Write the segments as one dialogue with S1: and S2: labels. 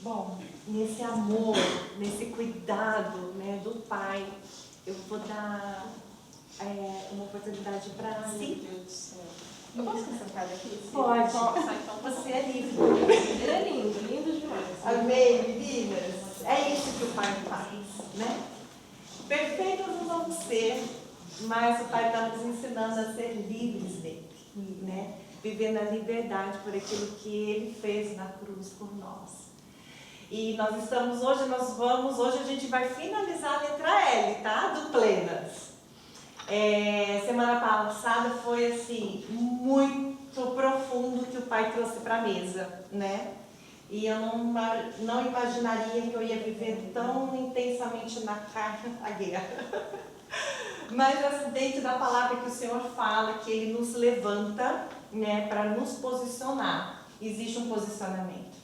S1: Bom, nesse amor, nesse cuidado, né, do Pai, eu vou dar uma oportunidade para si.
S2: Meu Deus do céu. Eu posso ficar sentada aqui?
S1: Pode.
S2: Então,
S1: Você é livre.
S2: ele é lindo, lindo demais.
S1: Amém, meninas. É isso que o Pai faz, né? Perfeitos não vamos ser, mas o Pai está nos ensinando a ser livres dele, né? Viver na liberdade por aquilo que Ele fez na cruz por nós. E nós estamos hoje, hoje a gente vai finalizar a letra L, tá? Do Plenas. Semana passada foi assim, muito profundo que o Pai trouxe para a mesa, né? E eu não imaginaria que eu ia viver tão intensamente na carne a guerra. Mas assim, dentro da palavra que o Senhor fala, que Ele nos levanta, né, para nos posicionar, existe um posicionamento.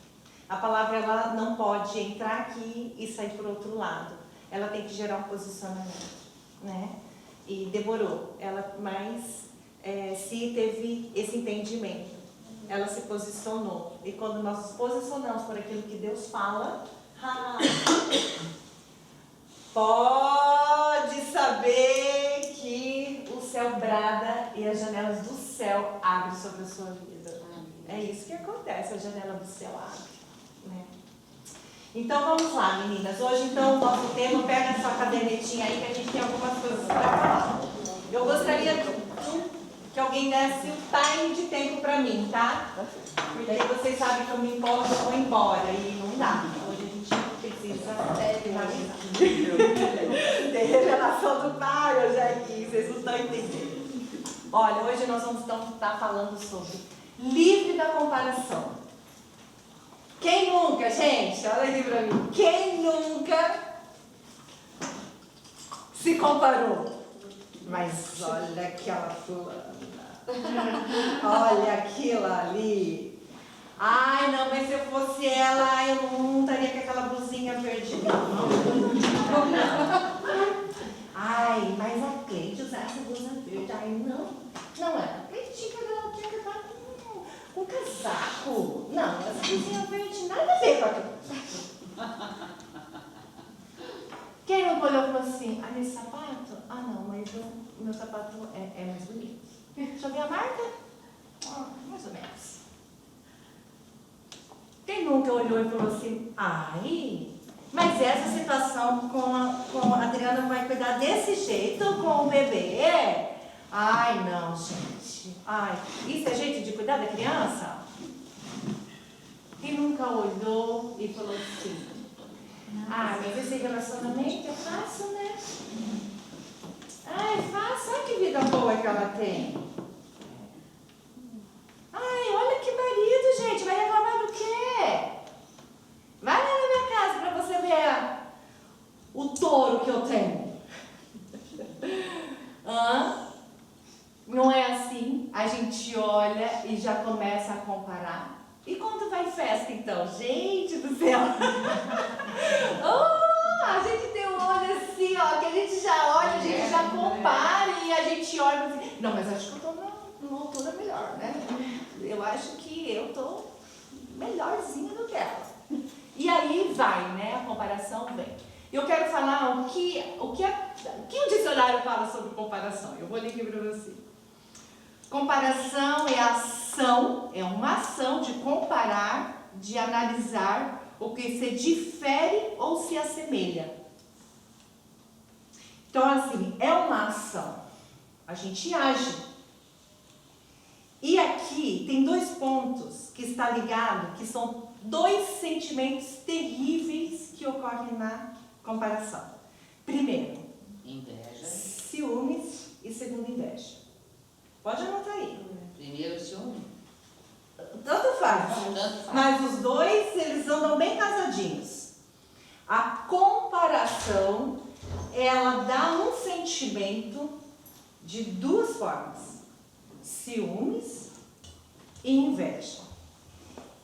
S1: A palavra ela não pode entrar aqui e sair por outro lado. Ela tem que gerar um posicionamento, né? E demorou. Mas se teve esse entendimento, ela se posicionou. E quando nós nos posicionamos por aquilo que Deus fala, pode saber que o céu brada e as janelas do céu abrem sobre a sua vida. É isso que acontece, a janela do céu abre, né? Então vamos lá, meninas. Hoje então o nosso tema, pega a sua cadernetinha aí que a gente tem algumas coisas para falar. Eu gostaria que alguém desse o time de tempo para mim, tá? Porque vocês sabem que eu me importo, eu vou embora e não dá. Hoje a gente precisa finalizar. Tem revelação do Pai hoje aqui, vocês não estão entendendo. Olha, hoje nós vamos estar falando sobre livre da comparação. Quem nunca, gente? Olha aqui pra mim. Quem nunca se comparou? Mas olha aquela fulana. Olha aquilo ali. Ai, não, mas se eu fosse ela, eu não estaria com aquela blusinha verde, não. Ai, mas a Cleide usar essa blusa verde. Ai, não. Não, a Cleide tinha que estar com um casaco. Não, essa blusinha verde nada a ver com aquilo. Quem não olhou e falou assim, esse sapato? Ah, não, mas o meu sapato é mais bonito. Deixa eu ver a marca? Mais ou menos. Quem nunca olhou e falou assim, ai, mas essa situação com a Adriana vai cuidar desse jeito com o bebê? Ai, não, gente. Ai, isso é jeito de cuidar da criança? Quem nunca olhou e falou assim, ah, mas esse relacionamento é fácil, né? Ah, é fácil, olha que vida boa que ela tem. Ai, olha que marido, gente, vai reclamar do quê? Vai lá na minha casa para você ver o touro que eu tenho. Não é assim? A gente olha e já começa a comparar. E quando vai festa, então? Gente do céu! A gente tem um olho assim, ó, que a gente já olha, a gente já compara e a gente olha assim, não, mas acho que eu estou numa altura melhor, né? Eu acho que eu estou melhorzinha do que ela. E aí vai, né? A comparação vem. Eu quero falar o que o dicionário fala sobre comparação. Eu vou ler aqui para você. Comparação é ação, é uma ação de comparar, de analisar o que se difere ou se assemelha. Então, assim, é uma ação. A gente age. E aqui tem dois pontos que está ligado, que são dois sentimentos terríveis que ocorrem na comparação. Primeiro,
S3: inveja.
S1: Ciúmes e segundo, inveja. Pode anotar aí.
S3: Primeiro, ciúme.
S1: Tanto faz. Mas os dois, eles andam bem casadinhos. A comparação, ela dá um sentimento de duas formas. Ciúmes e inveja.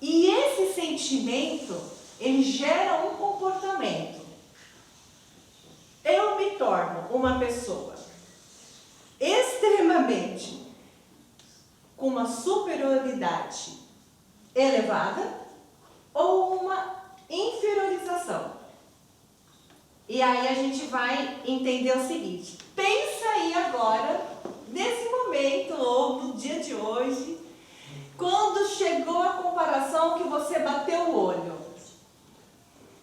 S1: E esse sentimento, ele gera um comportamento. Eu me torno uma pessoa extremamente com uma superioridade elevada ou uma situação. E aí a gente vai entender o seguinte. Pensa aí agora, nesse momento, ou no dia de hoje, quando chegou a comparação que você bateu o olho.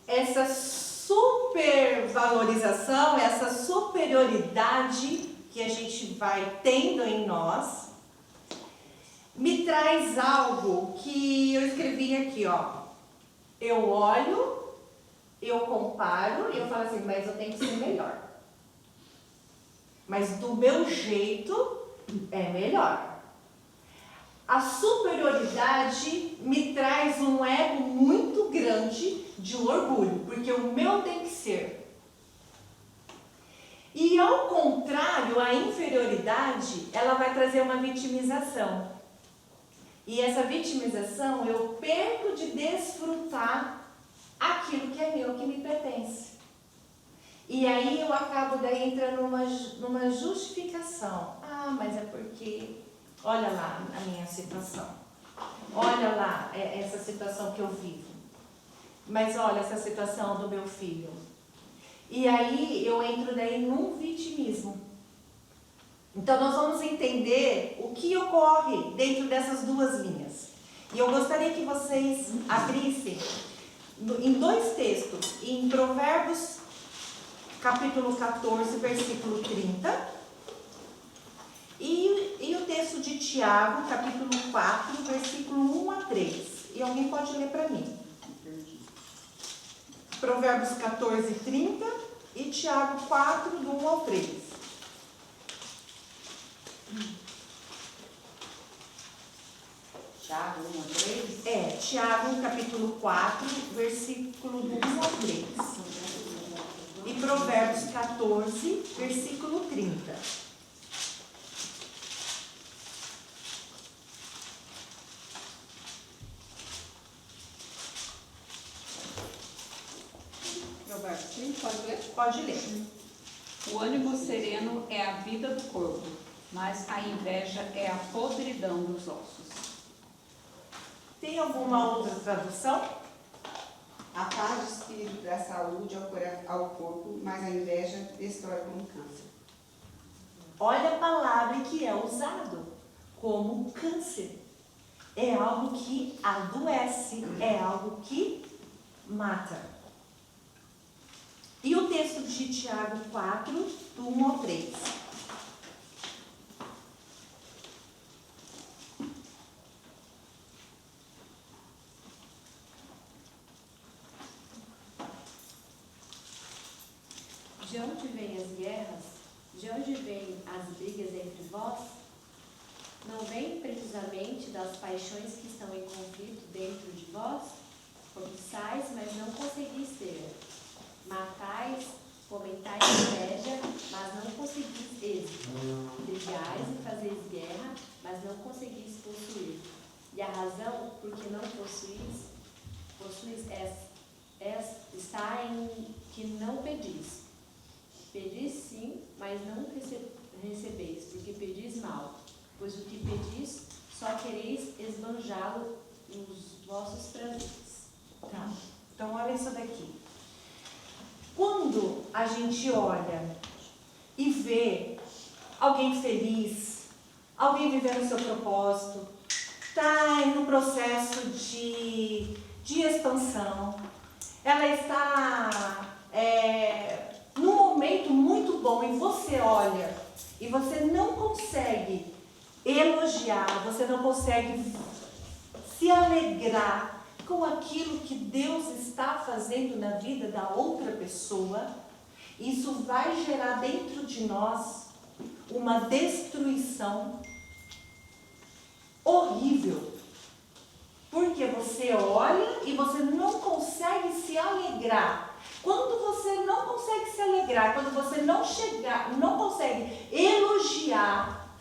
S1: Essa supervalorização, essa superioridade que a gente vai tendo em nós, me traz algo que eu escrevi aqui, ó. Eu olho, eu comparo e eu falo assim, mas eu tenho que ser melhor. Mas do meu jeito é melhor. A superioridade me traz um ego muito grande de um orgulho, porque o meu tem que ser. E ao contrário, a inferioridade, ela vai trazer uma vitimização. E essa vitimização, eu perco de desfrutar aquilo que é meu, que me pertence. E aí eu acabo daí entrando numa justificação. Ah, mas é porque, olha lá a minha situação. Olha lá essa situação que eu vivo. Mas olha essa situação do meu filho. E aí eu entro daí num vitimismo. Então nós vamos entender o que ocorre dentro dessas duas linhas. E eu gostaria que vocês abrissem em dois textos, em Provérbios capítulo 14, versículo 30, e o texto de Tiago, capítulo 4, versículo 1 a 3. E alguém pode ler para mim. Provérbios 14, 30 e Tiago 4, do 1 ao 3.
S3: Tiago 1 a 3.
S1: É, Tiago, capítulo 4, versículo do 1 ao 3. E Provérbios 14, versículo 30.
S2: Roberto, sim, pode ler?
S1: Pode ler.
S4: O ânimo sereno é a vida do corpo, mas a inveja é a podridão dos ossos.
S1: Tem alguma outra tradução?
S5: A paz de espírito dá saúde ao corpo, mas a inveja destrói como câncer.
S1: Olha a palavra que é usado como câncer. É algo que adoece, é algo que mata. E o texto de Tiago 4, do 1 ao 3.
S6: De onde vêm as guerras? De onde vêm as brigas entre vós? Não vêm precisamente das paixões que estão em conflito dentro de vós? Cobiçais, mas não conseguis ter. Matais, comentais inveja, mas não conseguis êxito. Brigais e fazeis guerra, mas não conseguis possuir. E a razão por que não possuís está em que não pedis. Pedis sim, mas não recebeis, porque pedis mal. Pois o que pedis, só quereis esbanjá-lo nos vossos prazeres.
S1: Tá. Então, olha isso daqui. Quando a gente olha e vê alguém feliz, alguém vivendo o seu propósito, está no processo de expansão, ela está num momento muito bom e você olha e você não consegue elogiar, você não consegue se alegrar com aquilo que Deus está fazendo na vida da outra pessoa, isso vai gerar dentro de nós uma destruição horrível. Porque você olha e você não consegue se alegrar. Quando você não consegue se alegrar, quando você não consegue elogiar,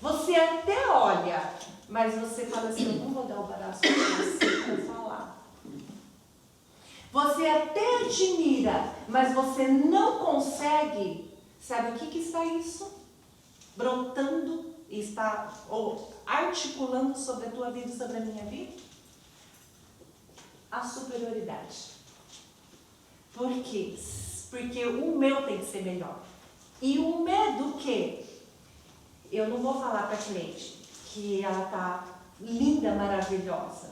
S1: você até olha, mas você fala assim, eu não vou dar o braço para falar. Você até admira, mas você não consegue. Sabe o que está isso? Brotando e está articulando sobre a tua vida e sobre a minha vida? A superioridade. Por quê? Porque o meu tem que ser melhor. E o medo que? Eu não vou falar para a cliente que ela está linda, maravilhosa.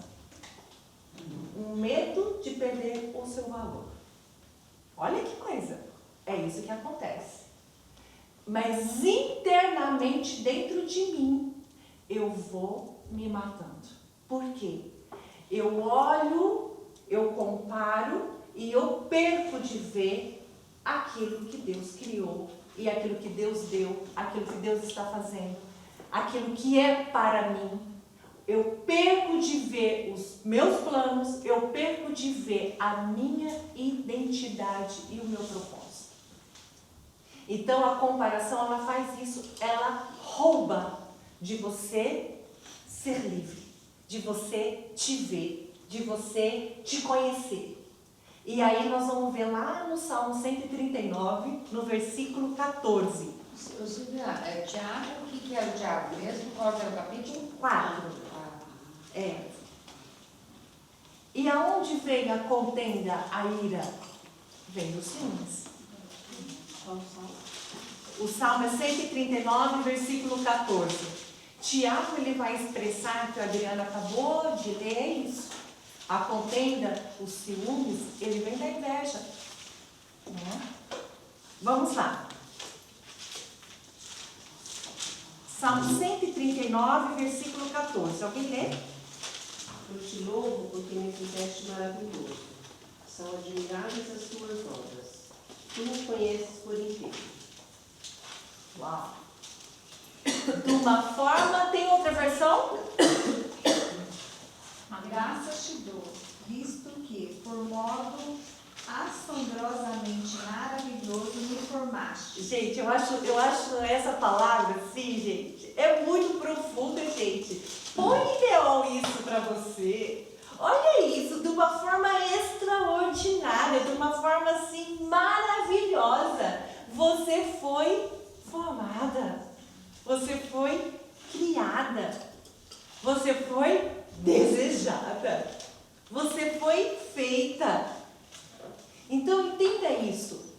S1: Um medo de perder o seu valor. Olha que coisa. É isso que acontece. Mas internamente, dentro de mim, eu vou me matando. Por quê? Eu olho, eu comparo e eu perco de ver aquilo que Deus criou e aquilo que Deus deu, aquilo que Deus está fazendo, aquilo que é para mim. Eu perco de ver os meus planos, eu perco de ver a minha identidade e o meu propósito. Então a comparação, ela faz isso, ela rouba de você ser livre, de você te ver, de você te conhecer. E aí nós vamos ver lá no Salmo 139, no versículo 14.
S3: Silvia, Tiago, o que é o Tiago mesmo? Qual é o capítulo?
S1: 4. É. E aonde vem a contenda, a ira? Vem dos ciúmes. O Salmo é 139, versículo 14. Tiago, ele vai expressar, que a Adriana acabou de ler isso. A contenda, os ciúmes, ele vem da inveja. Né? Vamos lá. Salmo 139, versículo 14. Alguém lê?
S7: Eu te louvo porque me fizeste maravilhoso. São admiráveis as tuas obras. Tu me conheces por inteiro.
S1: Uau! De uma forma, tem outra versão?
S8: A graça te dou, visto que, por modo assombrosamente maravilhoso, me formaste.
S1: Gente, eu acho essa palavra, assim, gente, é muito profunda, gente. Põe ideal isso para você. Olha isso, de uma forma extraordinária, de uma forma, assim, maravilhosa. Você foi formada, você foi criada, você foi desejada, você foi feita. Então entenda isso,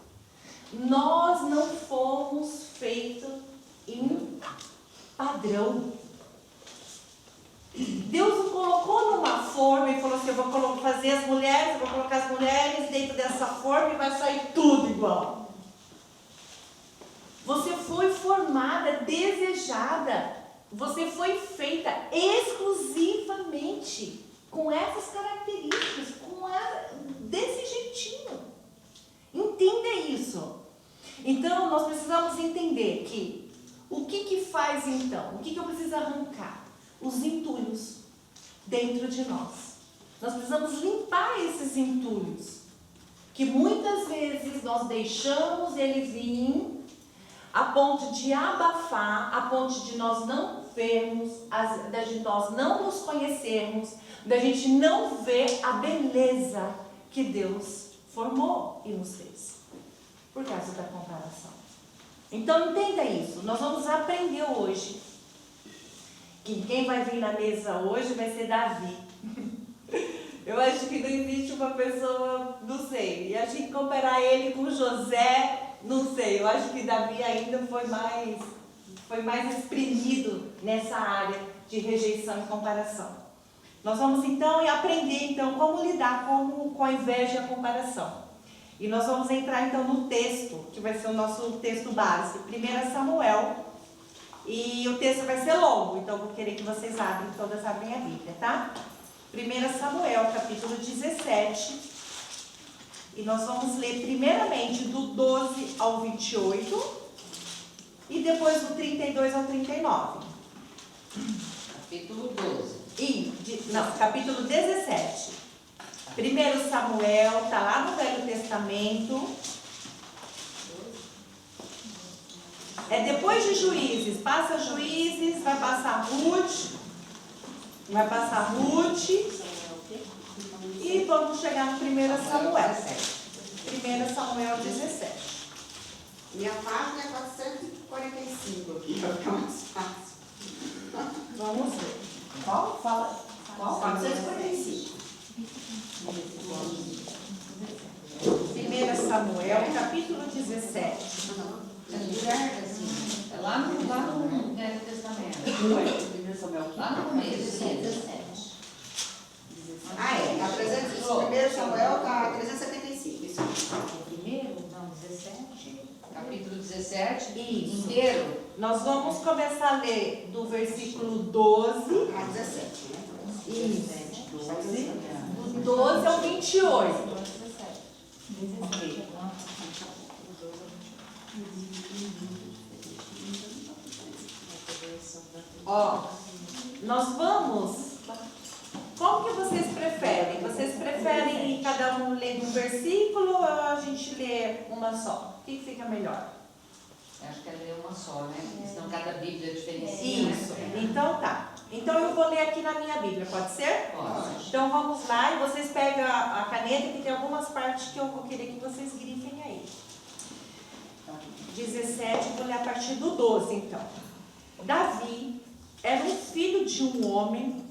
S1: nós não fomos feitos em padrão. Deus nos colocou numa forma e falou assim, eu vou fazer as mulheres, eu vou colocar as mulheres dentro dessa forma e vai sair tudo igual. Você foi formada, desejada, você foi feita exclusivamente com essas características, desse jeitinho. Entenda isso. Então, nós precisamos entender que o que faz então? O que eu preciso arrancar? Os entulhos dentro de nós. Nós precisamos limpar esses entulhos, que muitas vezes nós deixamos ele vir a ponto de abafar, a ponto de nós não vermos, de nós não nos conhecermos, da gente não ver a beleza que Deus formou e nos fez, por causa da comparação. Então entenda isso, nós vamos aprender hoje, que quem vai vir na mesa hoje vai ser Davi. Eu acho que não existe uma pessoa, não sei, e a gente comparar ele com José, não sei, eu acho que Davi ainda foi mais exprimido nessa área de rejeição e comparação. Nós vamos então aprender então como lidar com a inveja e a comparação. E nós vamos entrar então no texto, que vai ser o nosso texto básico, 1 Samuel. E o texto vai ser longo, então eu vou querer que vocês todas abrem a Bíblia, tá? 1 Samuel, capítulo 17. E nós vamos ler primeiramente do 12 ao 28 e depois do 32 ao 39.
S3: Capítulo 12.
S1: Capítulo 17. 1 Samuel, está lá no Velho Testamento. É depois de Juízes. Passa Juízes, vai passar Ruth. E vamos chegar no 1 Samuel. 1 Samuel 17.
S5: Minha página é 445 aqui, para ficar mais fácil.
S1: Vamos ver. Qual? Fala. Qual?
S5: 445.
S1: 1 Samuel, capítulo 17.
S3: Assim, é lá no Velho Testamento. Lá no começo, sim.
S5: 17. Ah, é. O primeiro Samuel está 375. Isso.
S3: Primeiro, não, 17. Capítulo 17,
S1: Isso.
S3: inteiro.
S1: Nós vamos começar a ler do versículo 12.
S5: Ah, 17, né?
S1: Isso. 12. Do 12 ao 28.
S3: Ok.
S1: Ó, nós vamos. Como que vocês preferem? Vocês preferem cada um ler um versículo ou a gente lê uma só? O que fica melhor?
S3: Acho que é ler uma só, né? Senão cada Bíblia diferencia.
S1: Isso. Então tá. Então eu vou ler aqui na minha Bíblia, pode ser?
S3: Pode.
S1: Então vamos lá e vocês pegam a caneta que tem algumas partes que eu vou querer que vocês grifem aí. 17, vou ler a partir do 12 então. Davi era um filho de um homem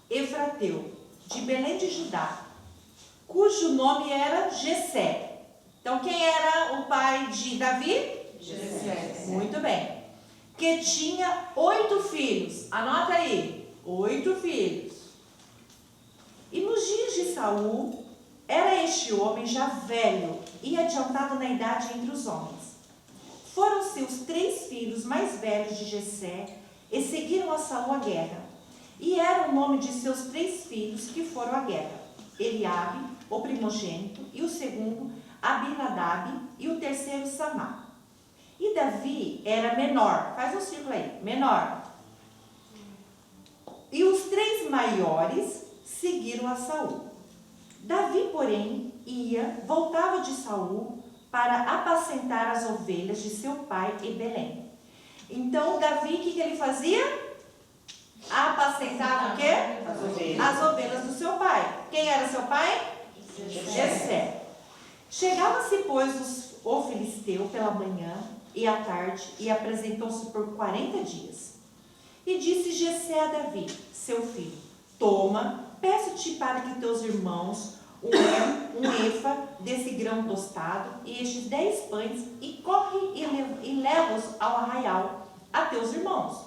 S1: efrateu, de Belém de Judá, cujo nome era Jessé. Então quem era o pai de Davi?
S3: Jessé.
S1: Muito bem. Que tinha 8 filhos. Anota aí. 8 filhos. E nos dias de Saul, era este homem já velho e adiantado na idade entre os homens. Foram-se os 3 filhos mais velhos de Jessé e seguiram a Saul à guerra. E era o nome de seus 3 filhos que foram à guerra: Eliabe, o primogênito, e o segundo, Abinadab, e o terceiro, Samá. E Davi era menor, faz um círculo aí, menor. E os 3 maiores seguiram a Saul. Davi, porém, voltava de Saul para apacentar as ovelhas de seu pai em Belém. Então, Davi, o que ele fazia? Apacentava o quê? As ovelhas do seu pai. Quem era seu pai? Jessé. Chegava-se, pois, o filisteu pela manhã e à tarde, e apresentou-se por 40 dias. E disse Jessé a Davi, seu filho: toma, peço-te para que teus irmãos um efa desse grão tostado e estes 10 pães, e corre e leva-os ao arraial a teus irmãos.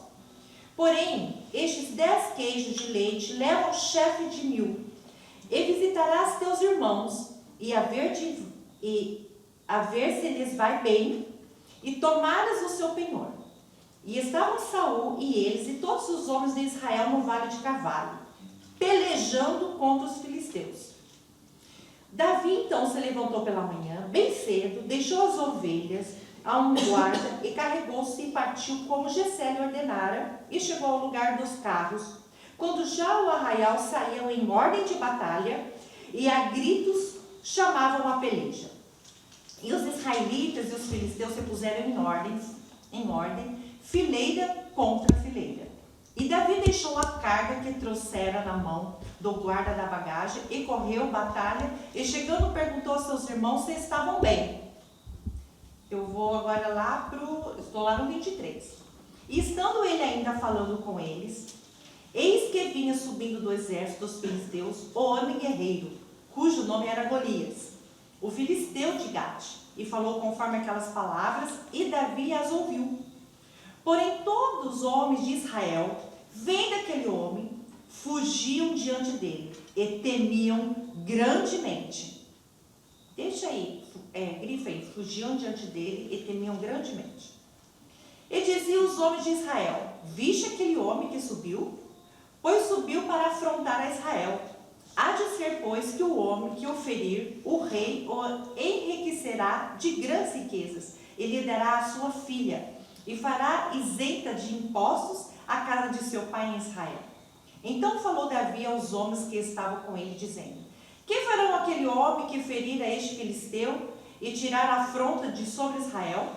S1: Porém, estes 10 queijos de leite leva ao chefe de 1000, e visitarás teus irmãos, e a ver se lhes vai bem, e tomaras o seu penhor. E estavam Saul e eles e todos os homens de Israel no vale de Carvalho, pelejando contra os filisteus. Davi então se levantou pela manhã, bem cedo, deixou as ovelhas a um guarda e carregou-se e partiu como Jessé lhe ordenara, e chegou ao lugar dos carros, quando já o arraial saíam em ordem de batalha, e a gritos chamavam a peleja. E os israelitas e os filisteus se puseram em ordem, fileira contra fileira. E Davi deixou a carga que trouxera na mão do guarda da bagagem, e correu batalha, e chegando perguntou aos seus irmãos se estavam bem. Eu vou agora estou lá no 23. E estando ele ainda falando com eles, eis que vinha subindo do exército dos filisteus o homem guerreiro, cujo nome era Golias, o filisteu de Gate, e falou conforme aquelas palavras, e Davi as ouviu. Porém todos os homens de Israel, vendo aquele homem, fugiam diante dele, e temiam grandemente. Deixa aí, grifa aí, fugiam diante dele e temiam grandemente. E diziam os homens de Israel: viste aquele homem que subiu? Pois subiu para afrontar a Israel. Há de ser, pois, que o homem que o ferir, o rei o enriquecerá de grandes riquezas, e lhe dará a sua filha, e fará isenta de impostos a casa de seu pai em Israel. Então falou Davi aos homens que estavam com ele, dizendo: que farão aquele homem que ferir a este filisteu e tirar a afronta de sobre Israel?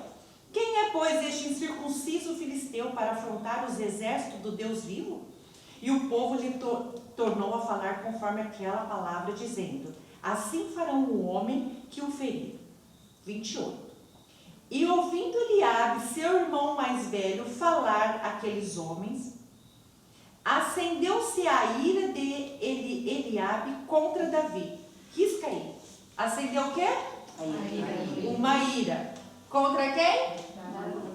S1: Quem é, pois, este incircunciso filisteu para afrontar os exércitos do Deus vivo? E o povo lhe tornou a falar conforme aquela palavra, dizendo: assim farão o homem que o ferir. 28. E ouvindo Eliabe, seu irmão mais velho, falar aqueles homens, acendeu-se a ira de Eliabe contra Davi. Risca aí. Acendeu o quê? uma ira. Contra quem?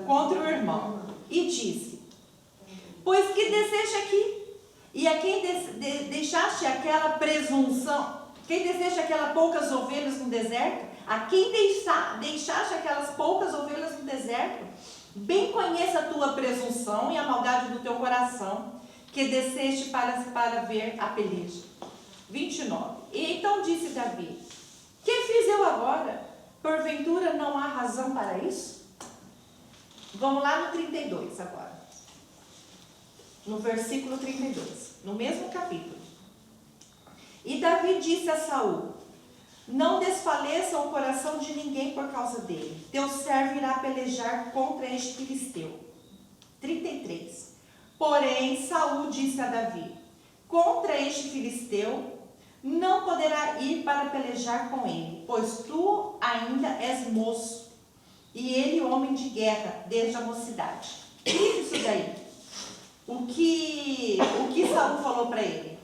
S1: Contra o irmão. E disse: pois que deseja aqui? E a quem deixaste aquela presunção? Quem deseja aquelas poucas ovelhas no deserto? A quem deixaste aquelas poucas ovelhas no deserto? Bem conheça a tua presunção e a maldade do teu coração, que desceste para ver a peleja. 29. E então disse Davi: que fiz eu agora? Porventura não há razão para isso? Vamos lá no 32 agora. No versículo 32, no mesmo capítulo. E Davi disse a Saul: não desfaleça o coração de ninguém por causa dele. Teu servo irá pelejar contra este filisteu. 33. Porém, Saul disse a Davi: contra este filisteu não poderá ir para pelejar com ele, pois tu ainda és moço, e ele homem de guerra desde a mocidade. Isso daí. O que Saul falou para ele?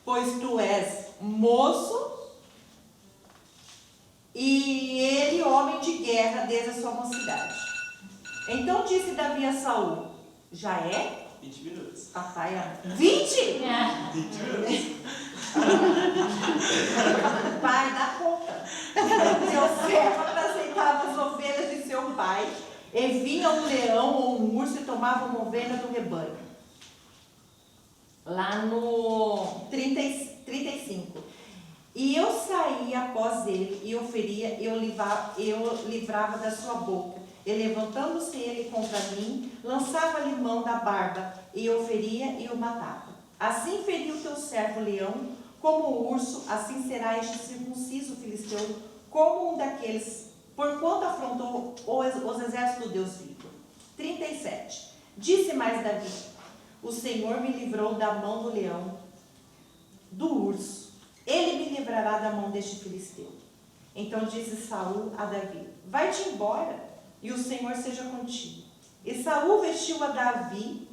S1: Pois tu és moço e ele homem de guerra desde a sua mocidade. Então disse Davi a Saul: já é?
S9: 20 minutos.
S1: Papai, 20?
S9: 20 minutos.
S1: Pai, dá conta. Seu servo apacentava as ovelhas de seu pai, e vinha um leão ou um urso e tomava uma ovelha do rebanho. Lá no 35. E eu saía após ele e o feria, eu livrava da sua boca. E levantando-se ele contra mim, lançava-lhe mão da barba, e o feria e o matava. Assim feriu teu servo leão, como o urso, assim será este circunciso filisteu, como um daqueles, porquanto afrontou os exércitos do Deus vivo. 37. Disse mais Davi: o Senhor me livrou da mão do leão, do urso. Ele me livrará da mão deste filisteu. Então disse Saul a Davi: vai-te embora, e o Senhor seja contigo. E Saul vestiu a Davi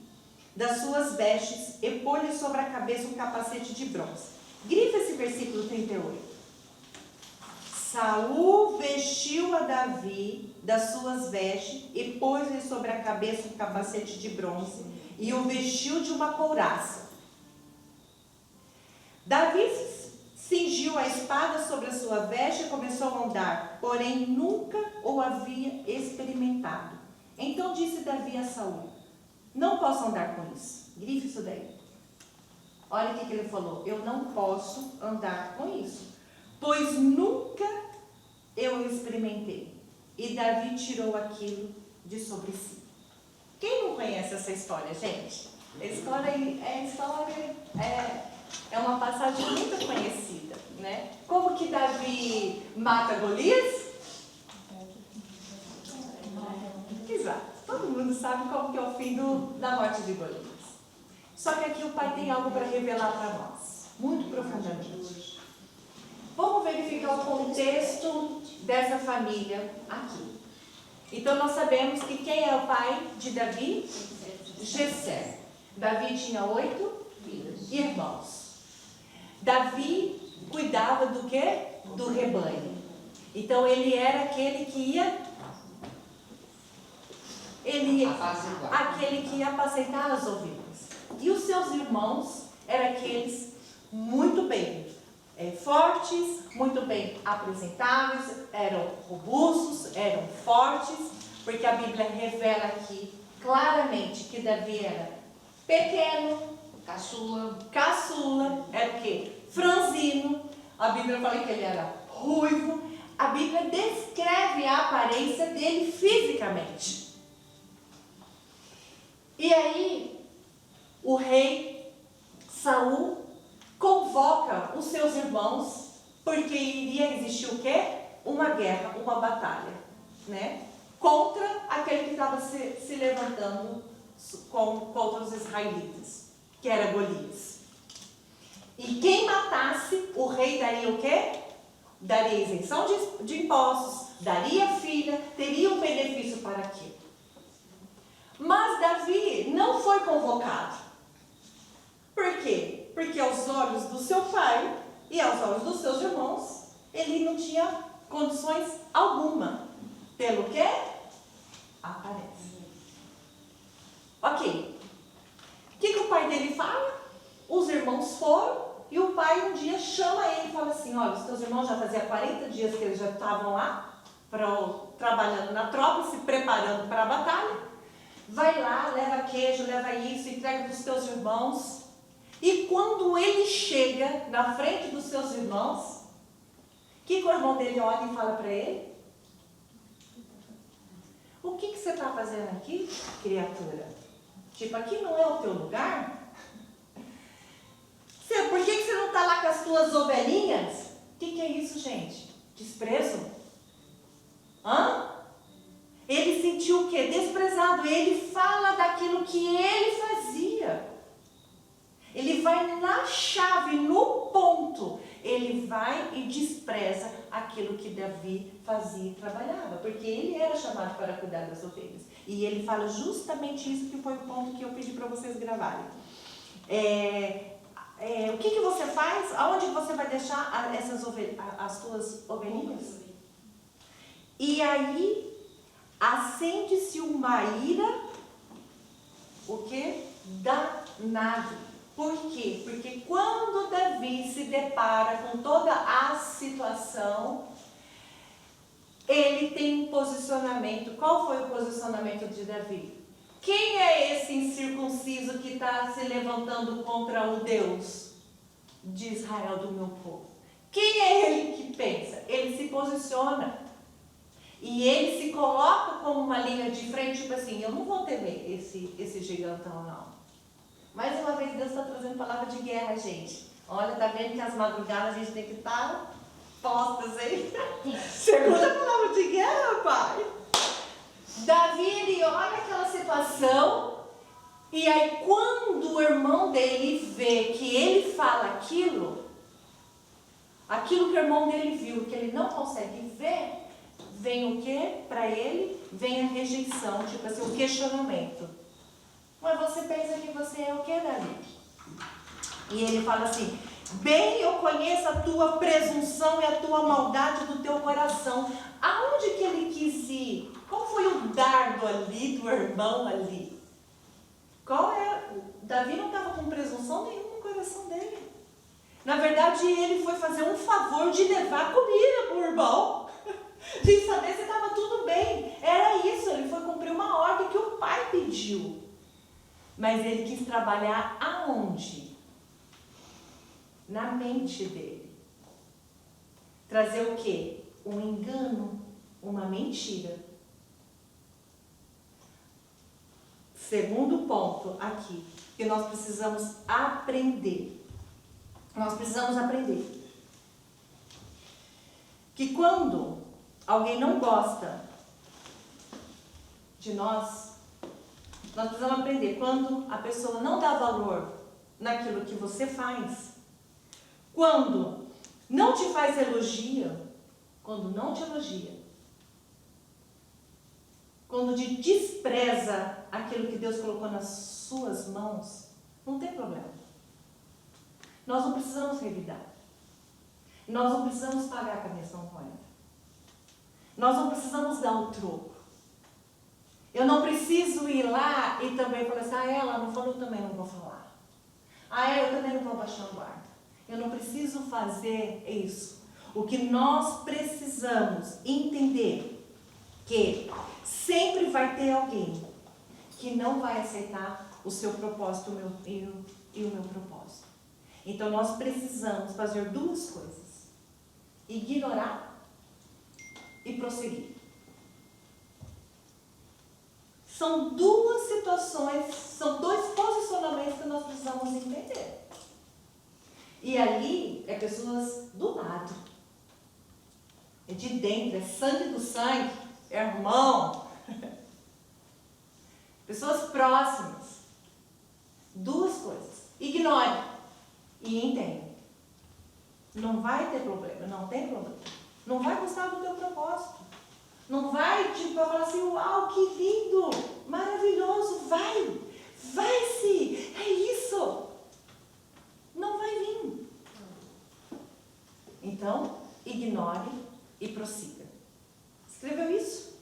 S1: das suas vestes e pôs-lhe sobre a cabeça um capacete de bronze. Grifa esse versículo 38. Saul vestiu a Davi das suas vestes e pôs-lhe sobre a cabeça um capacete de bronze e o vestiu de uma couraça. Davi cingiu a espada sobre a sua veste e começou a andar, porém nunca o havia experimentado. Então disse Davi a Saul: não posso andar com isso. Grife isso daí. Olha o que ele falou: eu não posso andar com isso, pois nunca eu experimentei. E Davi tirou aquilo de sobre si. Quem não conhece essa história, gente? A história é uma passagem muito conhecida, né? Como que Davi mata Golias? Exato. Todo mundo sabe como que é o fim da morte de Golias. Só que aqui o pai tem algo para revelar para nós, muito profundamente. Vamos verificar o contexto dessa família aqui. Então nós sabemos que quem é o pai de Davi? Jessé. Davi tinha 8 irmãos. Davi cuidava do quê? Do rebanho. Então ele era aquele que ia aquele que ia apacentar as ovelhas. E os seus irmãos eram aqueles muito bem fortes, muito bem apresentáveis, eram robustos, eram fortes, porque a Bíblia revela aqui claramente que Davi era pequeno, caçula, era o quê? Franzino. A Bíblia fala que ele era ruivo. A Bíblia descreve a aparência dele fisicamente. E aí, o rei Saul convoca os seus irmãos, porque iria existir o quê? Uma guerra, uma batalha, né? Contra aquele que estava se levantando contra os israelitas, que era Golias. E quem matasse, o rei daria o quê? Daria isenção de impostos, daria filha, teria um benefício para aquilo. Mas Davi não foi convocado. Por quê? Porque aos olhos do seu pai e aos olhos dos seus irmãos, ele não tinha condições alguma. Pelo que? Aparece. Ok. O que o pai dele fala? Os irmãos foram e o pai um dia chama ele e fala assim, olha, os teus irmãos já fazia 40 dias que eles já estavam lá, trabalhando na tropa, se preparando para a batalha. Vai lá, leva queijo, leva isso, entrega para os teus irmãos. E quando ele chega na frente dos seus irmãos, o que o irmão dele olha e fala para ele? O que você está fazendo aqui, criatura? Tipo, aqui não é o teu lugar? Por que você não está lá com as tuas ovelhinhas? O que é isso, gente? Desprezo? Hã? Ele sentiu o quê? Desprezado. Ele fala daquilo que ele fazia. Ele vai na chave, no ponto. Ele vai e despreza aquilo que Davi fazia e trabalhava. Porque ele era chamado para cuidar das ovelhas. E ele fala justamente isso que foi o ponto que eu pedi para vocês gravarem. O que você faz? Aonde você vai deixar as suas ovelhinhas? E aí, acende-se uma ira, o quê? Danado. Por quê? Porque quando Davi se depara com toda a situação, ele tem um posicionamento. Qual foi o posicionamento de Davi? Quem é esse incircunciso que está se levantando contra o Deus de Israel, do meu povo? Quem é ele que pensa? Ele se posiciona. E ele se coloca como uma linha de frente, tipo assim, eu não vou temer esse gigantão, não. Mais uma vez, Deus está trazendo palavra de guerra, gente. Olha, tá vendo que as madrugadas a gente tem que estar postas, hein? Segunda palavra de guerra, pai. Davi, ele olha aquela situação, e aí quando o irmão dele vê que ele fala aquilo que o irmão dele viu, que ele não consegue ver, vem o quê? Para ele, vem a rejeição, tipo assim, o questionamento. Mas você pensa que você é o quê, Davi? E ele fala assim, bem eu conheço a tua presunção e a tua maldade do teu coração. Aonde que ele quis ir? Qual foi o dardo ali, do irmão ali? Davi não estava com presunção nenhuma no coração dele. Na verdade, ele foi fazer um favor de levar comida para o irmão. De saber se estava tudo bem. Era isso, ele foi cumprir uma ordem que o pai pediu. Mas ele quis trabalhar aonde? Na mente dele. Trazer o quê? Um engano, uma mentira. Segundo ponto aqui, que nós precisamos aprender. Nós precisamos aprender que quando alguém não gosta de nós precisamos aprender, quando a pessoa não dá valor naquilo que você faz, quando não te faz elogio, quando não te elogia, quando te despreza aquilo que Deus colocou nas suas mãos, não tem problema. Nós não precisamos revidar. Nós não precisamos pagar com a mesma moeda. Nós não precisamos dar o troco. Eu não preciso ir lá e também falar assim, ela não falou, eu também não vou falar. Eu também não vou baixar o guarda. Eu não preciso fazer isso. O que nós precisamos entender que sempre vai ter alguém que não vai aceitar o seu propósito e o meu propósito. Então nós precisamos fazer duas coisas: ignorar e prosseguir. São duas situações, são dois posicionamentos que nós precisamos entender. E ali é pessoas do lado, é de dentro, é sangue do sangue, é irmão, pessoas próximas. Duas coisas: ignore e entenda. Não vai ter problema, não tem problema. Não vai gostar do teu propósito. Não vai, falar assim, uau, que lindo, maravilhoso, vai-se, é isso. Não vai vir. Então, ignore e prossiga. Escreveu isso?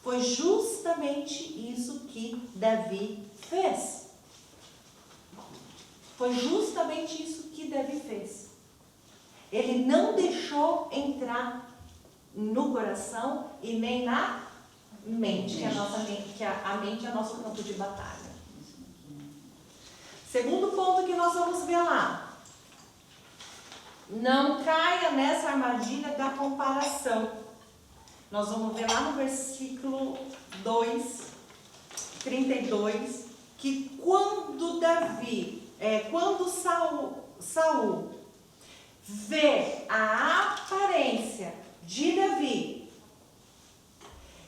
S1: Foi justamente isso que Davi fez. Foi justamente isso que Davi fez. Ele não deixou entrar no coração e nem na mente, que a mente é nosso campo de batalha. Segundo ponto que nós vamos ver lá. Não caia nessa armadilha da comparação. Nós vamos ver lá no versículo 32, que quando Saul vê a aparência de Davi,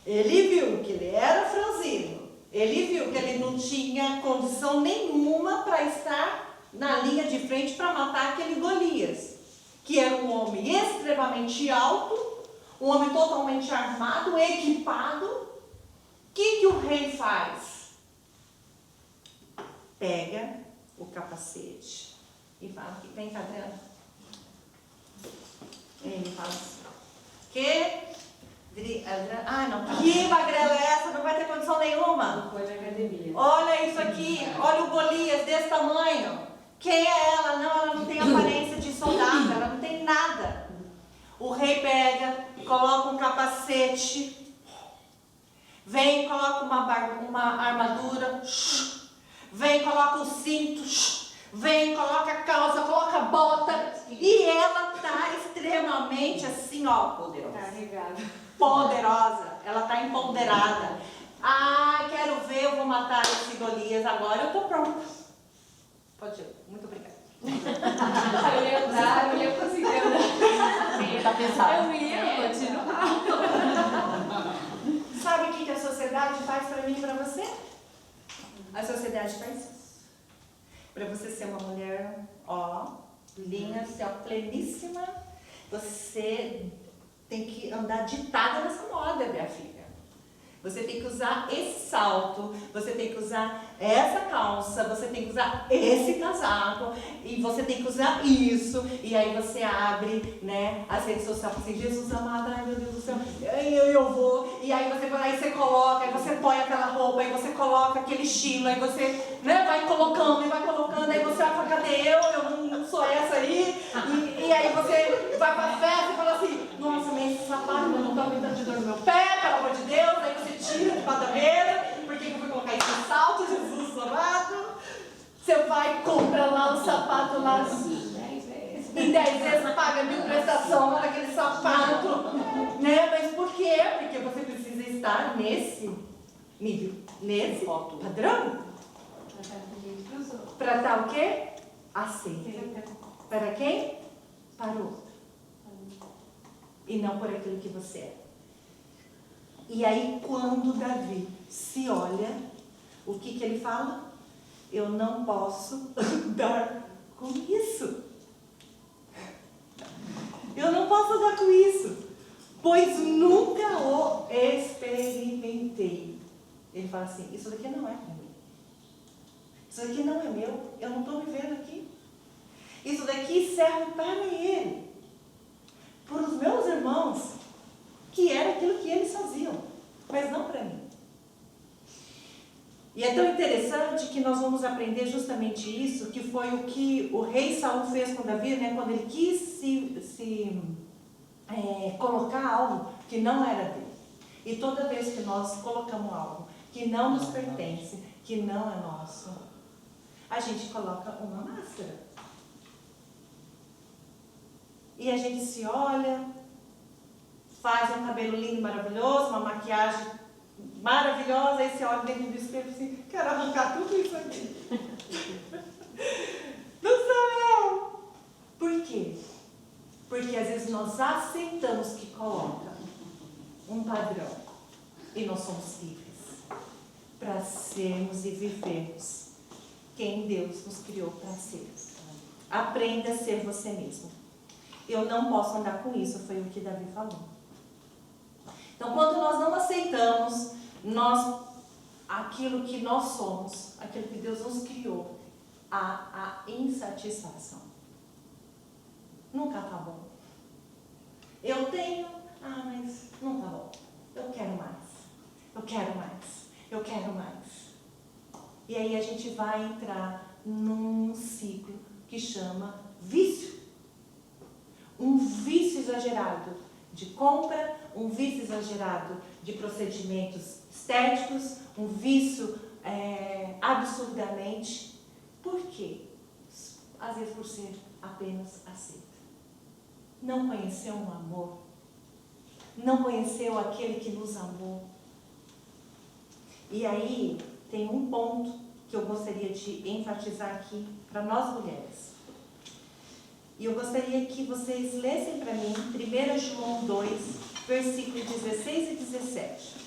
S1: ele viu que ele era franzino, ele viu que ele não tinha condição nenhuma para estar na linha de frente para matar aquele Golias, que era um homem extremamente alto, um homem totalmente armado, equipado. O que o rei faz? Pega o capacete e fala, vem cá, Adriana. Ele fala assim, que magrela é essa? Não vai ter condição nenhuma.
S6: Foi na academia.
S1: Olha isso aqui, olha o Golias desse tamanho. Quem é ela? Não, ela não tem aparência de soldado, ela não tem nada. O rei pega, coloca um capacete, vem, coloca uma armadura, vem, coloca o cinto, vem, coloca a calça, coloca a bota, e ela está extremamente assim, ó, poderosa.
S6: Carregada.
S1: Poderosa, ela está empoderada. Ah, quero ver, eu vou matar esse Golias agora, eu estou pronta. Pode ir, muito obrigada.
S6: A mulher conseguiu, né?
S4: Tá pensado.
S6: Eu ia continuar.
S1: Sabe o que a sociedade faz para mim e para você? A sociedade faz isso. Para você ser uma mulher, ó, linha, assim, ó, pleníssima, você tem que andar ditada nessa moda, minha filha. Você tem que usar esse salto, você tem que usar essa calça, você tem que usar esse casaco, e você tem que usar isso, e aí você abre, né, as redes sociais, assim, Jesus amado, ai meu Deus do céu, eu vou, e aí você vai lá e você coloca, aí você põe aquela roupa, aí você coloca aquele estilo, aí você, né, vai colocando, aí você vai falar, cadê eu não sou essa aí, e aí você vai pra festa e fala assim, nossa, mas esse sapato não tá me dando de dor no meu pé, pelo amor de Deus, aí você tira de da mesa, por que eu vou colocar esse salto, Jesus amado? Você vai e compra lá o sapato lá, em 10 vezes paga 1000 prestação lá naquele sapato, né? Mas por quê? Porque você precisa estar nesse nível, nesse padrão, para estar o quê? Aceita. Para quem? Para o outro. E não por aquilo que você é. E aí, quando Davi se olha, o que ele fala? Eu não posso andar com isso. Eu não posso andar com isso, pois nunca o experimentei. Ele fala assim, isso daqui não é para mim. Isso daqui não é meu, eu não estou vivendo aqui. Isso daqui serve para ele, para os meus irmãos, que era aquilo que eles faziam, mas não para mim. E é tão interessante que nós vamos aprender justamente isso, que foi o que o rei Saul fez com Davi, né, quando ele quis colocar algo que não era dele. E toda vez que nós colocamos algo que não nos pertence, que não é nosso, a gente coloca uma máscara. E a gente se olha, faz um cabelo lindo e maravilhoso, uma maquiagem maravilhosa, aí você olha dentro do espelho e assim, quero arrancar tudo isso aqui. Não sou eu. Por quê? Porque às vezes nós aceitamos que coloca um padrão e nós somos livres para sermos e vivermos quem Deus nos criou para ser. Aprenda a ser você mesmo. Eu não posso andar com isso, foi o que Davi falou. Então, quando nós não aceitamos aquilo que nós somos, aquilo que Deus nos criou, há a insatisfação. Nunca tá bom. Eu tenho, Ah, mas não tá bom. Eu quero mais. Eu quero mais. Eu quero mais. E aí a gente vai entrar num ciclo que chama vício. Um vício exagerado de compra, um vício exagerado de procedimentos estéticos, um vício absurdamente. Por quê? Às vezes por ser apenas aceita. Não conheceu um amor. Não conheceu aquele que nos amou. E aí tem um ponto que eu gostaria de enfatizar aqui para nós mulheres. E eu gostaria que vocês lessem para mim 1 João 2, versículos 16 e 17.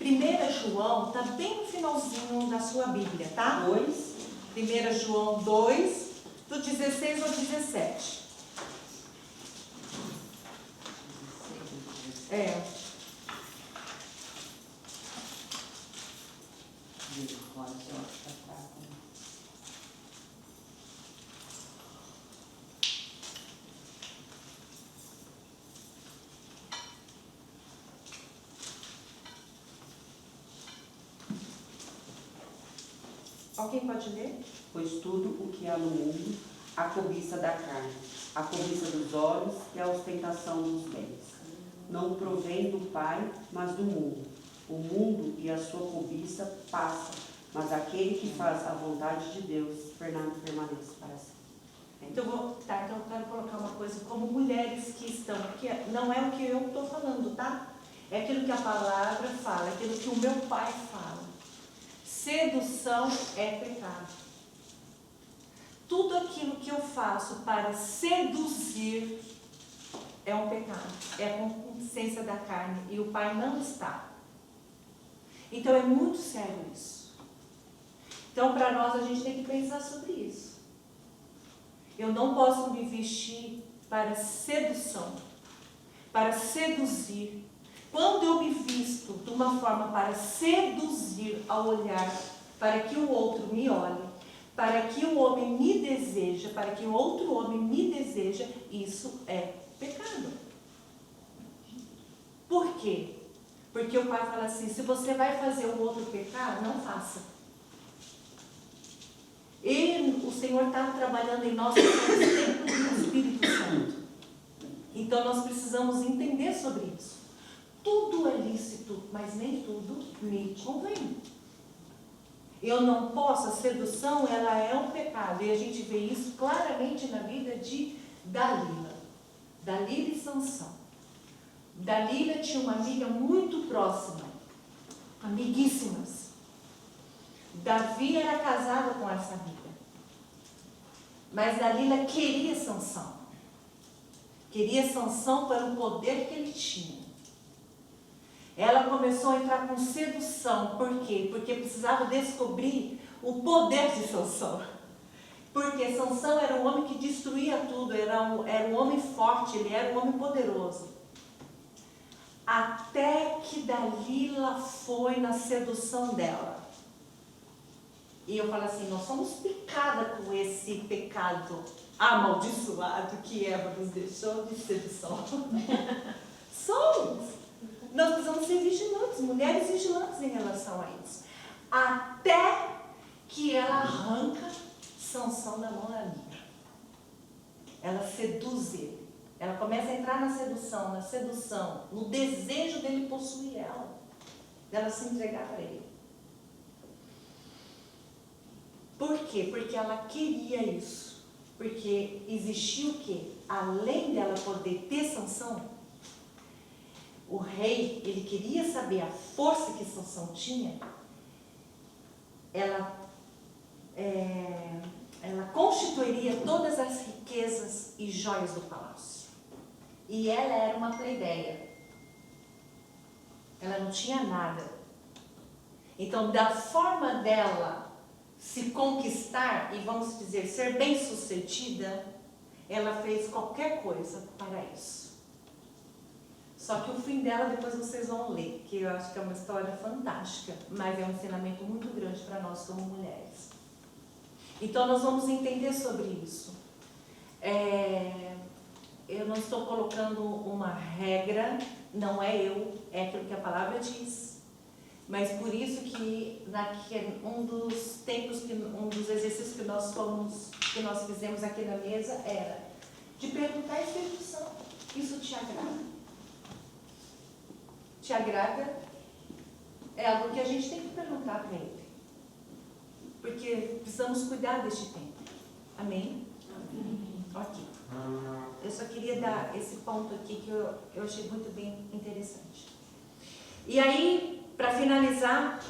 S1: 1 João está bem no finalzinho da sua Bíblia, tá? 1 João 2, do 16 ao 17. Alguém pode ler?
S10: Pois tudo o que há no mundo, a cobiça da carne, a cobiça dos olhos e a ostentação dos bens, não provém do Pai, mas do mundo. O mundo e a sua cobiça passam, mas aquele que faz a vontade de Deus permanece para sempre.
S1: Então eu quero colocar uma coisa como mulheres que estão, que não é o que eu estou falando, tá? É aquilo que a palavra fala, é aquilo que o meu pai fala. Sedução é pecado. Tudo aquilo que eu faço para seduzir é um pecado. É a concupiscência da carne e o pai não está. Então é muito sério isso. Então para nós a gente tem que pensar sobre isso. Eu não posso me vestir para sedução, para seduzir. Quando eu me visto de uma forma para seduzir ao olhar, para que o outro me olhe, para que o homem me deseja, para que o outro homem me deseja, isso é pecado. Por quê? Porque o pai fala assim, se você vai fazer o outro pecar, não faça. O Senhor está trabalhando em nós no tempo do Espírito Santo. Então nós precisamos entender sobre isso. Tudo é lícito, mas nem tudo me convém. Eu não posso, a sedução ela é um pecado. E a gente vê isso claramente na vida de Dalila. Dalila e Sansão. Dalila tinha uma amiga muito próxima, amiguíssimas. Davi era casado com essa amiga. Mas Dalila queria Sansão. Queria Sansão pelo poder que ele tinha. Ela começou a entrar com sedução. Por quê? Porque precisava descobrir o poder de Sansão. Porque Sansão era um homem que destruía tudo, era um homem forte, ele era um homem poderoso. Até que Dalila foi na sedução dela. E eu falo assim, nós somos picadas com esse pecado amaldiçoado que Eva nos deixou de sedução. Somos. Nós precisamos ser vigilantes, mulheres vigilantes em relação a isso. Até que ela arranca Sansão da mão da amiga. Ela seduz ele. Ela começa a entrar na sedução, no desejo dele possuir ela. Dela se entregar para ele. Por quê? Porque ela queria isso. Porque existia o quê? Além dela poder ter Sansão, o rei, ele queria saber a força que Sansão tinha. Ela constituiria todas as riquezas e joias do palácio. E ela era uma plebeia. Ela não tinha nada. Então, da forma dela se conquistar e, vamos dizer, ser bem-sucedida, ela fez qualquer coisa para isso. Só que o fim dela, depois vocês vão ler, que eu acho que é uma história fantástica, mas é um ensinamento muito grande para nós como mulheres. Então nós vamos entender sobre isso. Eu não estou colocando uma regra, não é eu, é aquilo que a palavra diz. Mas por isso que um dos tempos, um dos exercícios que nós fizemos aqui na mesa era de perguntar Espírito Santo, isso te agrada? Te agrada? É algo que a gente tem que perguntar para ele. Porque precisamos cuidar deste tempo. Amém? Ok. Eu só queria dar esse ponto aqui que eu achei muito bem interessante. E aí, para finalizar,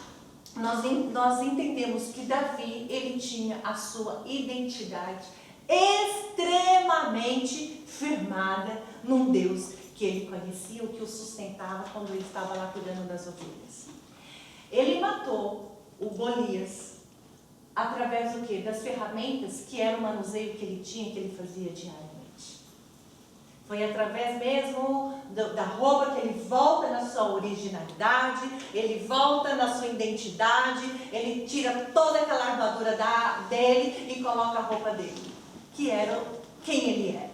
S1: nós entendemos que Davi, ele tinha a sua identidade extremamente firmada num Deus que ele conhecia, o que o sustentava quando ele estava lá cuidando das ovelhas. Ele matou o Golias através do quê? Das ferramentas que era o manuseio que ele tinha, que ele fazia diariamente. Foi através mesmo da roupa que ele volta na sua originalidade, ele volta na sua identidade, ele tira toda aquela armadura dele e coloca a roupa dele, que era quem ele era.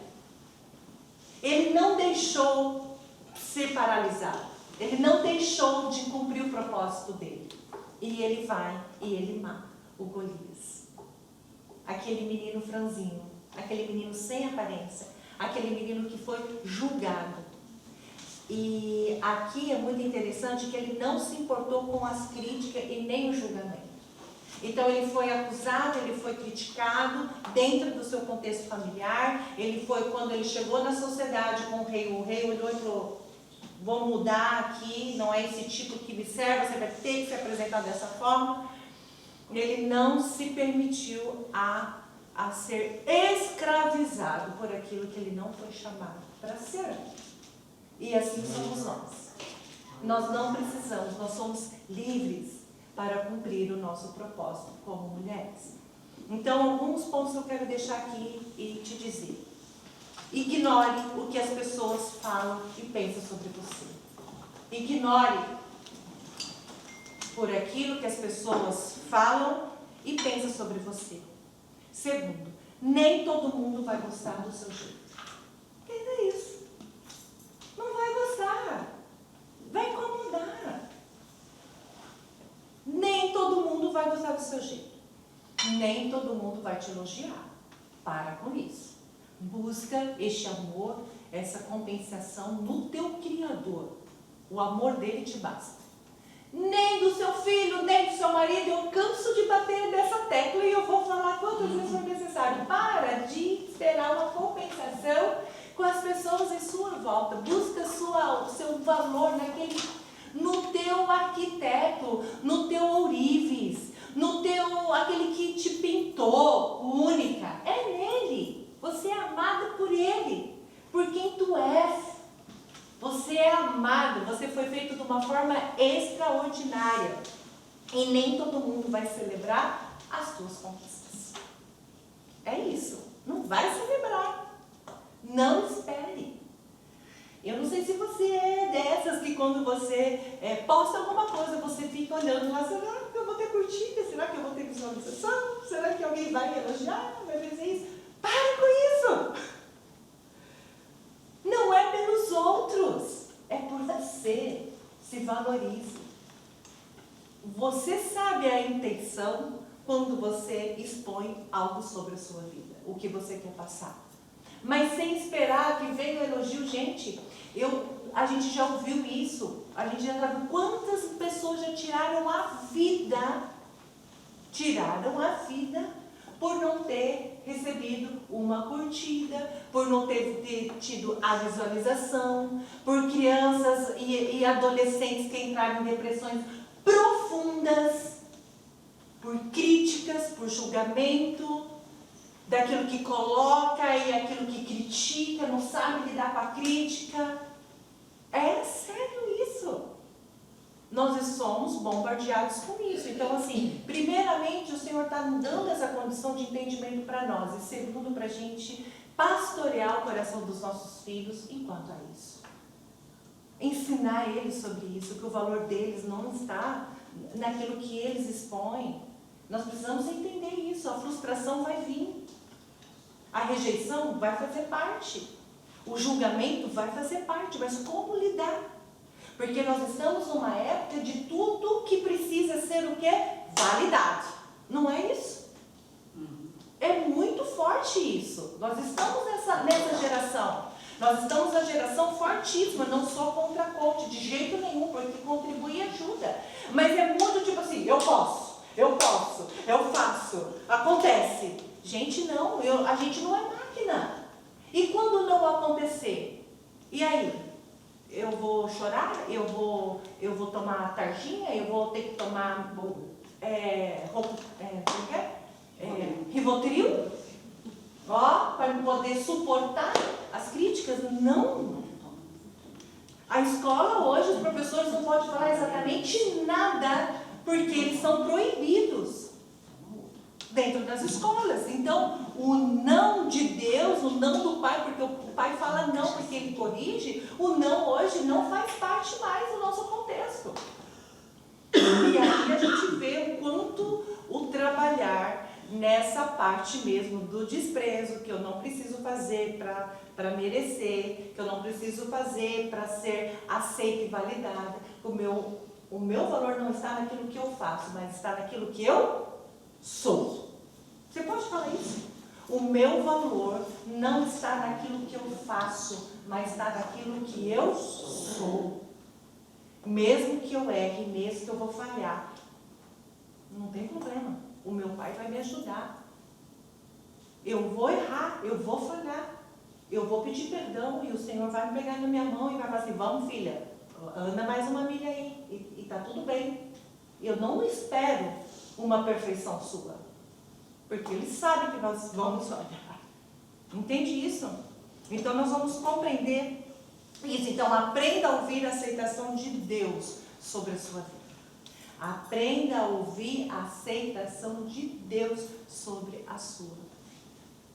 S1: Ele não deixou ser paralisado, ele não deixou de cumprir o propósito dele. E ele vai e ele mata o Golias. Aquele menino franzino, aquele menino sem aparência, aquele menino que foi julgado. E aqui é muito interessante que ele não se importou com as críticas e nem o julgamento. Então ele foi acusado, ele foi criticado dentro do seu contexto familiar. Ele foi, quando ele chegou na sociedade com o rei olhou e falou: vou mudar aqui, não é esse tipo que me serve, você vai ter que se apresentar dessa forma. Ele não se permitiu a ser escravizado por aquilo que ele não foi chamado para ser. E assim somos nós. Nós não precisamos, nós somos livres para cumprir o nosso propósito como mulheres. Então, alguns pontos eu quero deixar aqui e te dizer. Ignore o que as pessoas falam e pensam sobre você. Ignore por aquilo que as pessoas falam e pensam sobre você. Segundo, nem todo mundo vai gostar do seu jeito. Entenda isso. Não vai gostar. Vai incomodar. Nem todo mundo vai gostar do seu jeito. Nem todo mundo vai te elogiar. Para com isso. Busca este amor, essa compensação no teu Criador. O amor dele te basta. Nem do seu filho, nem do seu marido. Eu canso de bater nessa tecla e eu vou falar quantas vezes for necessário. Para de esperar uma compensação com as pessoas em sua volta. Busca o seu valor no teu arquiteto, no teu ourives, aquele que te pintou, única. É nele. Você é amada por ele, por quem tu és. Você é amado, você foi feito de uma forma extraordinária. E nem todo mundo vai celebrar as tuas conquistas. É isso. Não vai celebrar. Não espere. Eu não sei se você é dessas que quando você posta alguma coisa, você fica olhando lá, será que eu vou ter curtida? Será que eu vou ter visualização? Será que alguém vai elogiar? Vai fazer isso? Para com isso! Não é pelos outros, é por você. Se valorize. Você sabe a intenção quando você expõe algo sobre a sua vida, o que você quer passar. Mas sem esperar que venha o elogio, gente, a gente já ouviu isso, a gente já sabe quantas pessoas já tiraram a vida por não ter recebido uma curtida, por não ter tido a visualização, por crianças e adolescentes que entraram em depressões profundas, por críticas, por julgamento, daquilo que coloca e aquilo que critica, não sabe lidar com a crítica. É sério isso. Nós somos bombardeados com isso. Então, assim, primeiramente o Senhor está dando essa condição de entendimento para nós. E segundo, para a gente pastorear o coração dos nossos filhos enquanto a isso. Ensinar eles sobre isso, que o valor deles não está naquilo que eles expõem, Nós precisamos entender isso. A frustração vai vir. A rejeição vai fazer parte. O julgamento vai fazer parte. Mas como lidar? Porque nós estamos numa época de tudo que precisa ser o quê? Validado. Não é isso? É muito forte isso. Nós estamos nessa geração. Nós estamos na geração fortíssima. Não sou contra a coach de jeito nenhum, porque contribui e ajuda. Mas é muito tipo assim, eu posso, eu faço, acontece. Gente, não, a gente não é máquina. E quando não acontecer? E aí? Eu vou chorar? Eu vou tomar tarjinha? Eu vou ter que tomar Rivotril? Para poder suportar as críticas? Não. A escola hoje, os professores não podem falar exatamente nada, porque eles são proibidos dentro das escolas. Então, o não de Deus, o não do Pai, porque o Pai fala não porque Ele corrige, o não hoje não faz parte mais do nosso contexto. E aí a gente vê o quanto o trabalhar nessa parte mesmo do desprezo, que eu não preciso fazer para merecer, que eu não preciso fazer para ser aceita e validada. O meu valor não está naquilo que eu faço, mas está naquilo que eu sou. Você pode falar isso? O meu valor não está naquilo que eu faço, mas está naquilo que eu sou. Mesmo que eu erre, mesmo que eu vou falhar, não tem problema. O meu Pai vai me ajudar. Eu vou errar, eu vou falhar. Eu vou pedir perdão e o Senhor vai me pegar na minha mão e vai falar assim, vamos filha, anda mais uma milha aí e tá tudo bem. Eu não espero uma perfeição sua, porque Ele sabe que nós vamos falhar. Entende isso? Então nós vamos compreender isso. Então aprenda a ouvir a aceitação de Deus sobre a sua vida. Aprenda a ouvir a aceitação de Deus sobre a sua vida.